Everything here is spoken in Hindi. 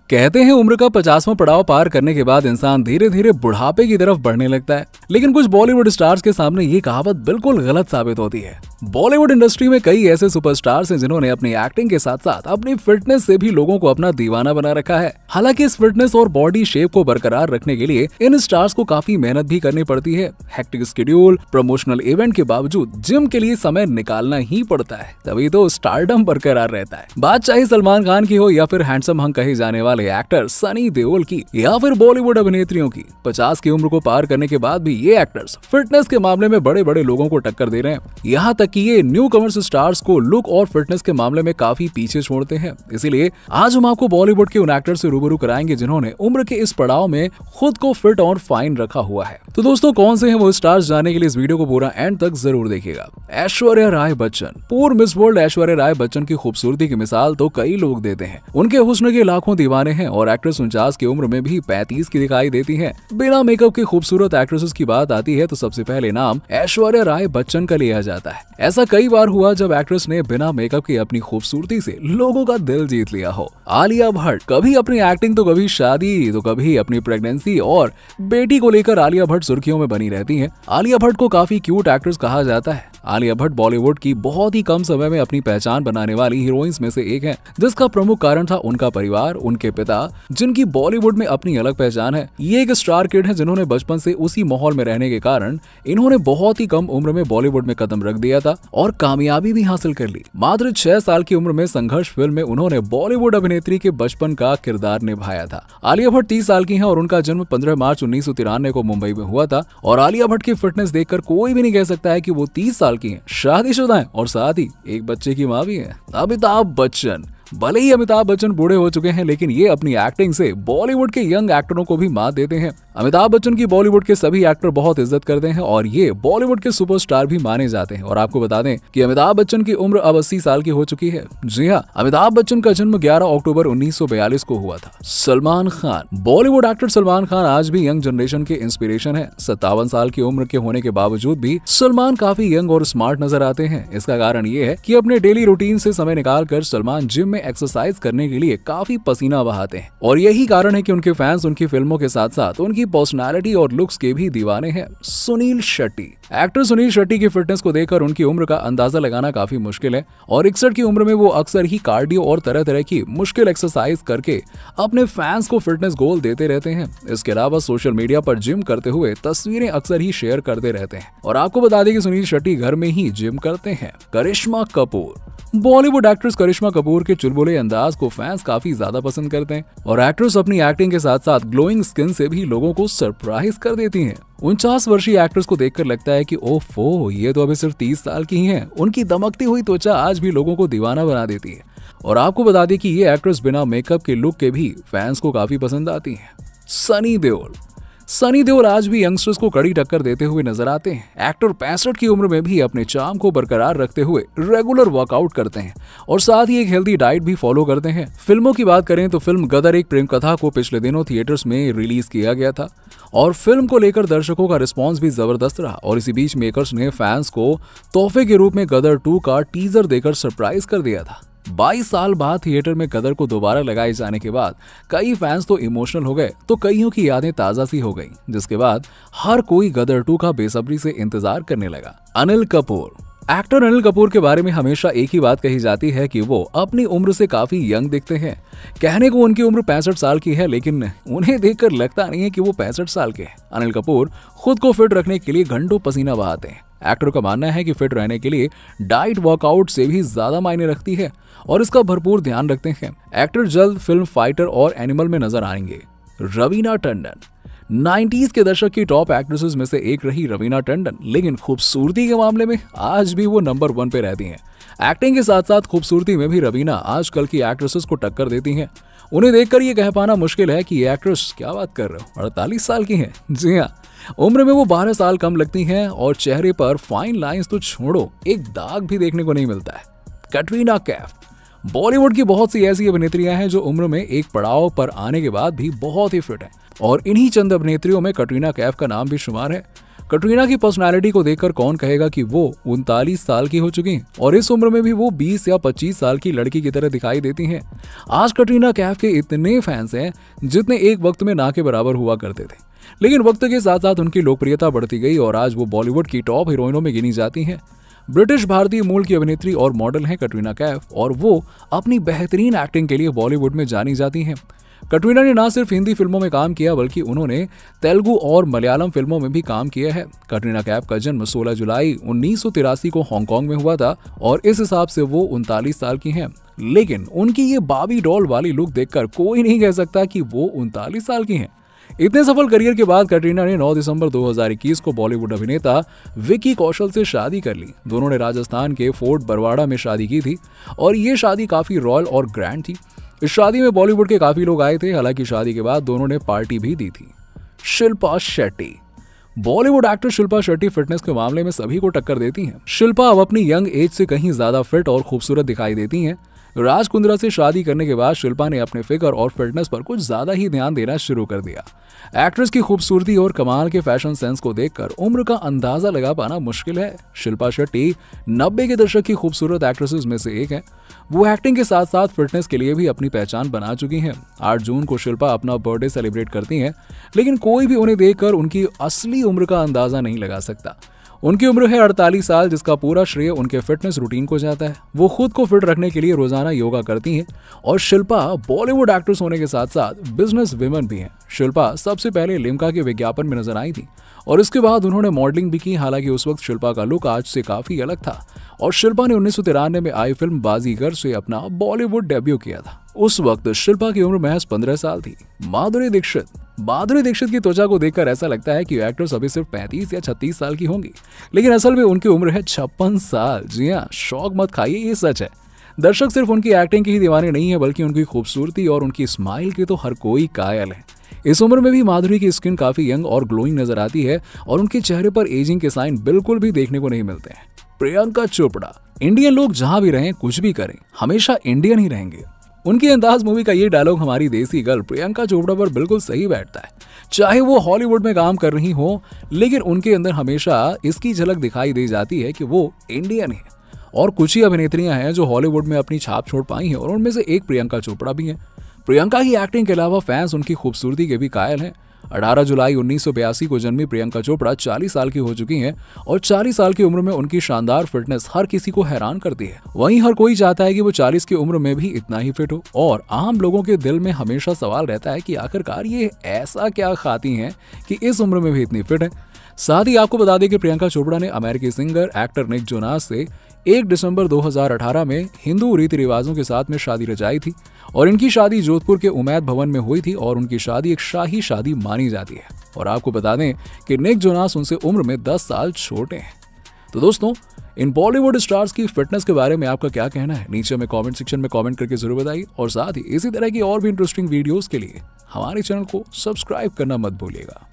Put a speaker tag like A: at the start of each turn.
A: कहते हैं उम्र का 50वां पड़ाव पार करने के बाद इंसान धीरे धीरे बुढ़ापे की तरफ बढ़ने लगता है, लेकिन कुछ बॉलीवुड स्टार्स के सामने ये कहावत बिल्कुल गलत साबित होती है। बॉलीवुड इंडस्ट्री में कई ऐसे सुपरस्टार्स हैं जिन्होंने अपनी एक्टिंग के साथ साथ अपनी फिटनेस से भी लोगों को अपना दीवाना बना रखा है। हालांकि इस फिटनेस और बॉडी शेप को बरकरार रखने के लिए इन स्टार्स को काफी मेहनत भी करनी पड़ती है। हेक्टिक शेड्यूल, प्रमोशनल इवेंट के बावजूद जिम के लिए समय निकालना ही पड़ता है, तभी तो स्टारडम बरकरार रहता है। बात चाहे सलमान खान की हो या फिर हैंडसम हंक कहे जाने वाले एक्टर सनी देओल की या फिर बॉलीवुड अभिनेत्रियों की, 50 की उम्र को पार करने के बाद भी ये एक्टर्स फिटनेस के मामले में बड़े बड़े लोगों को टक्कर दे रहे हैं। यहाँ तक कि ये न्यू कमर्स स्टार्स को लुक और फिटनेस के मामले में काफी पीछे छोड़ते हैं। इसीलिए आज हम आपको बॉलीवुड के उन एक्टर से रूबरू कराएंगे जिन्होंने उम्र के इस पड़ाव में खुद को फिट और फाइन रखा हुआ है। तो दोस्तों, कौन से हैं वो स्टार्स, जानने के लिए इस वीडियो को पूरा एंड तक जरूर देखिएगा। ऐश्वर्या राय बच्चन। पूर्व मिस वर्ल्ड ऐश्वर्या राय बच्चन की खूबसूरती की मिसाल तो कई लोग देते हैं। उनके हुस्न के लाखों दीवाने हैं और एक्ट्रेस 49 की उम्र में भी 35 की दिखाई देती है। बिना मेकअप की खूबसूरत एक्ट्रेसेस की बात आती है तो सबसे पहले नाम ऐश्वर्या राय बच्चन का लिया जाता है। ऐसा कई बार हुआ जब एक्ट्रेस ने बिना मेकअप के अपनी खूबसूरती से लोगों का दिल जीत लिया हो। आलिया भट्ट। कभी अपनी एक्टिंग तो कभी शादी तो कभी अपनी प्रेगनेंसी और बेटी को लेकर आलिया भट्ट सुर्खियों में बनी रहती हैं। आलिया भट्ट को काफी क्यूट एक्ट्रेस कहा जाता है। आलिया भट्ट बॉलीवुड की बहुत ही कम समय में अपनी पहचान बनाने वाली हीरोइंस में से एक है, जिसका प्रमुख कारण था उनका परिवार, उनके पिता, जिनकी बॉलीवुड में अपनी अलग पहचान है। ये एक स्टार किड है जिन्होंने बचपन से उसी माहौल में रहने के कारण इन्होंने बहुत ही कम उम्र में बॉलीवुड में कदम रख दिया था और कामयाबी भी हासिल कर ली। मात्र 6 साल की उम्र में संघर्ष फिल्म में उन्होंने बॉलीवुड अभिनेत्री के बचपन का किरदार निभाया था। आलिया भट्ट 30 साल की है और उनका जन्म 15 मार्च 1993 को मुंबई में हुआ था। और आलिया भट्ट की फिटनेस देखकर कोई भी नहीं कह सकता है कि वो 30 साल की हैं, शादीशुदा हैं और साथ ही एक बच्चे की मां भी है। अमिताभ बच्चन। भले ही अमिताभ बच्चन बूढ़े हो चुके हैं, लेकिन ये अपनी एक्टिंग से बॉलीवुड के यंग एक्टरों को भी मात देते हैं। अमिताभ बच्चन की बॉलीवुड के सभी एक्टर बहुत इज्जत करते हैं और ये बॉलीवुड के सुपरस्टार भी माने जाते हैं। और आपको बता दें कि अमिताभ बच्चन की उम्र अब 80 साल की हो चुकी है। जी हाँ, अमिताभ बच्चन का जन्म 11 अक्टूबर 1942 को हुआ था। सलमान खान। बॉलीवुड एक्टर सलमान खान आज भी यंग जनरेशन के इंस्पिरेशन है। 57 साल की उम्र के होने के बावजूद भी सलमान काफी यंग और स्मार्ट नजर आते हैं। इसका कारण ये है कि अपने डेली रूटीन से समय निकालकर सलमान जिम में एक्सरसाइज करने के लिए काफी पसीना बहाते हैं और यही कारण है कि उनके फैंस उनकी फिल्मों के साथ साथ उनकी पर्सनालिटी और लुक्स के भी दीवाने हैं। सुनील शेट्टी। एक्टर सुनील शेट्टी की फिटनेस को देखकर उनकी उम्र का अंदाजा लगाना काफी मुश्किल है और 61 की उम्र में वो अक्सर ही कार्डियो और तरह तरह की मुश्किल एक्सरसाइज करके अपने फैंस को फिटनेस गोल देते रहते हैं। इसके अलावा सोशल मीडिया पर जिम करते हुए तस्वीरें अक्सर ही शेयर करते रहते हैं। और आपको बता दें कि सुनील शेट्टी घर में ही जिम करते हैं। करिश्मा कपूर। बॉलीवुड एक्ट्रेस करिश्मा कपूर के चुलबुले अंदाज को फैंस काफी ज्यादा पसंद करते हैं और एक्ट्रेस अपनी एक्टिंग के साथ साथ ग्लोइंग स्किन से भी लोगों को सरप्राइज कर देती हैं। 49 वर्षीय एक्ट्रेस को देखकर लगता है कि ओफो, ये तो अभी सिर्फ 30 साल की ही हैं। उनकी दमकती हुई त्वचा आज भी लोगों को दीवाना बना देती है। और आपको बता दें कि ये एक्ट्रेस बिना मेकअप के लुक के भी फैंस को काफी पसंद आती है। सनी देओल। सनी देओल आज भी यंगस्टर्स को कड़ी टक्कर देते हुए नजर आते हैं। एक्टर 65 की उम्र में भी अपने चार्म को बरकरार रखते हुए रेगुलर वर्कआउट करते हैं और साथ ही एक हेल्दी डाइट भी फॉलो करते हैं। फिल्मों की बात करें तो फिल्म गदर एक प्रेम कथा को पिछले दिनों थिएटर्स में रिलीज किया गया था और फिल्म को लेकर दर्शकों का रिस्पॉन्स भी जबरदस्त रहा। और इसी बीच मेकर्स ने फैंस को तोहफे के रूप में गदर 2 का टीजर देकर सरप्राइज कर दिया था। 22 साल बाद थिएटर में गदर को दोबारा लगाए जाने के बाद कई फैंस तो इमोशनल हो गए तो कईयों की यादें ताजा सी हो गईं, जिसके बाद हर कोई गदर 2 का बेसब्री से इंतजार करने लगा। अनिल कपूर। एक्टर अनिल कपूर के बारे में हमेशा एक ही बात कही जाती है कि वो अपनी उम्र से काफी यंग दिखते हैं। कहने को उनकी उम्र 65 साल की है, लेकिन उन्हें देखकर लगता नहीं है कि वो 65 साल के हैं। अनिल कपूर खुद को फिट रखने के लिए घंटों पसीना बहाते हैं। एक्टर का मानना है कि फिट रहने के लिए डाइट वर्कआउट से भी ज्यादा मायने रखती है और इसका भरपूर ध्यान रखते हैं। एक्टर जल्द फिल्म फाइटर और एनिमल में नजर आएंगे। रवीना टंडन। 90s के दशक की टॉप एक्ट्रेसेस में से एक रही रवीना टंडन, लेकिन खूबसूरती के मामले में आज भी वो नंबर 1 पे रहती हैं। एक्टिंग के साथ साथ खूबसूरती में भी रवीना आजकल की एक्ट्रेसेस को टक्कर देती हैं। उन्हें देखकर ये कह पाना मुश्किल है कि ये एक्ट्रेस क्या बात कर रहे हो, 48 साल की हैं। जी हाँ, उम्र में वो 12 साल कम लगती हैं और चेहरे पर फाइन लाइंस तो छोड़ो, एक दाग भी देखने को नहीं मिलता है। कैटरीना कैफ। बॉलीवुड की बहुत सी ऐसी अभिनेत्रियां हैं जो उम्र में एक पड़ाव पर आने के बाद भी बहुत ही फिट हैं और इन्हीं चंद अभिनेत्रियों में कैटरीना कैफ का नाम भी शुमार है। कटरीना की पर्सनालिटी को देखकर कौन कहेगा कि वो 39 साल की हो चुकी हैं और इस उम्र में भी वो 20 या 25 साल की लड़की की तरह दिखाई देती हैं। आज कटरीना कैफ के इतने फैंस हैं जितने एक वक्त में ना के बराबर हुआ करते थे, लेकिन वक्त के साथ साथ उनकी लोकप्रियता बढ़ती गई और आज वो बॉलीवुड की टॉप हीरोइनों में गिनी जाती हैं। ब्रिटिश भारतीय मूल की अभिनेत्री और मॉडल हैं कटरीना कैफ और वो अपनी बेहतरीन एक्टिंग के लिए बॉलीवुड में जानी जाती हैं। कटरीना ने ना सिर्फ हिंदी फिल्मों में काम किया बल्कि उन्होंने तेलुगु और मलयालम फिल्मों में भी काम किया है। कटरीना कैफ का जन्म 16 जुलाई 1983 को हांगकांग में हुआ था और इस हिसाब से वो 39 साल की हैं। लेकिन उनकी ये बाबी डॉल वाली लुक देखकर कोई नहीं कह सकता कि वो 39 साल की हैं। इतने सफल करियर के बाद कटरीना ने 9 दिसंबर 2021 को बॉलीवुड अभिनेता विकी कौशल से शादी कर ली। दोनों ने राजस्थान के फोर्ट बरवाड़ा में शादी की थी और ये शादी काफी रॉयल और ग्रैंड थी। इस शादी में बॉलीवुड के काफी लोग आए थे। हालांकि शादी के बाद दोनों ने पार्टी भी दी थी। शिल्पा शेट्टी। बॉलीवुड एक्ट्रेस शिल्पा शेट्टी फिटनेस के मामले में सभी को टक्कर देती हैं। शिल्पा अब अपनी यंग एज से कहीं ज्यादा फिट और खूबसूरत दिखाई देती हैं। राज कुंद्रा से शादी करने के बाद शिल्पा ने अपने फिगर और फिटनेस पर कुछ ज्यादा ही ध्यान देना शुरू कर दिया। एक्ट्रेस की खूबसूरती और कमाल के फैशन सेंस को देखकर उम्र का अंदाजा लगा पाना मुश्किल है। शिल्पा शेट्टी 90 के दशक की खूबसूरत एक्ट्रेसेस में से एक है। वो एक्टिंग के साथ साथ फिटनेस के लिए भी अपनी पहचान बना चुकी हैं। 8 जून को शिल्पा अपना बर्थडे सेलिब्रेट करती हैं, लेकिन कोई भी उन्हें देखकर उनकी असली उम्र का अंदाजा नहीं लगा सकता। उनकी उम्र है 48 साल, जिसका पूरा श्रेय उनके फिटनेस रूटीन को जाता है। वो खुद को फिट रखने के लिए रोजाना योगा करती हैं और शिल्पा बॉलीवुड एक्ट्रेस होने के साथ साथ बिजनेस वुमन भी हैं। शिल्पा सबसे पहले लिम्का के विज्ञापन में नजर आई थी और इसके बाद उन्होंने मॉडलिंग भी की। हालांकि उस वक्त शिल्पा का लुक आज से काफी अलग था और शिल्पा ने 1993 में आई फिल्म बाजीगर से अपना बॉलीवुड डेब्यू किया था। उस वक्त शिल्पा की उम्र महज 15 साल थी। माधुरी दीक्षित की त्वचा को देखकर ऐसा लगता है कि एक्ट्रेस अभी सिर्फ 35 या 36 साल की होंगी, लेकिन असल में उनकी उम्र है 56 साल। जी हाँ, शौक मत खाइए, ये सच है। दर्शक सिर्फ उनकी एक्टिंग के ही दीवाने नहीं है बल्कि उनकी खूबसूरती और उनकी स्माइल के तो हर कोई कायल है। इस उम्र में भी माधुरी की स्किन काफी यंग और ग्लोइंग नजर आती है और उनके चेहरे पर एजिंग के साइन बिल्कुल भी देखने को नहीं मिलते हैं। प्रियंका चोपड़ा। इंडियन लोग जहां भी रहें, कुछ भी करें, हमेशा इंडियन ही रहेंगे। उनकी अंदाज मूवी का ये डायलॉग हमारी देसी गर्ल प्रियंका चोपड़ा पर बिल्कुल सही बैठता है। चाहे वो हॉलीवुड में काम कर रही हो, लेकिन उनके अंदर हमेशा इसकी झलक दिखाई दे जाती है कि वो इंडियन है। और कुछ ही अभिनेत्रियां हैं जो हॉलीवुड में अपनी छाप छोड़ पाई हैं और उनमें से एक प्रियंका चोपड़ा भी है। प्रियंका की एक्टिंग के अलावा फैंस उनकी खूबसूरती के भी कायल हैं। 18 जुलाई 1982 को जन्मी प्रियंका चोपड़ा 40 साल की हो चुकी हैं और 40 साल की उम्र में उनकी शानदार फिटनेस हर किसी को हैरान करती है। वहीं हर कोई चाहता है कि वो 40 की उम्र में भी इतना ही फिट हो और आम लोगों के दिल में हमेशा सवाल रहता है कि आखिरकार ये ऐसा क्या खाती हैं कि इस उम्र में भी इतनी फिट है। साथ ही आपको बता दें कि प्रियंका चोपड़ा ने अमेरिकी सिंगर एक्टर निक जोनास से 1 दिसंबर 2018 में हिंदू रीति रिवाजों के साथ में शादी रचाई थी और इनकी शादी जोधपुर के उमैद भवन में हुई थी और उनकी शादी एक शाही शादी मानी जाती है। और आपको बता दें कि निक जोनास उनसे उम्र में 10 साल छोटे हैं। तो दोस्तों, इन बॉलीवुड स्टार्स की फिटनेस के बारे में आपका क्या कहना है, नीचे में कमेंट सेक्शन में कमेंट करके जरूर बताइए और साथ ही इसी तरह की और भी इंटरेस्टिंग वीडियोस के लिए हमारे चैनल को सब्सक्राइब करना मत भूलिएगा।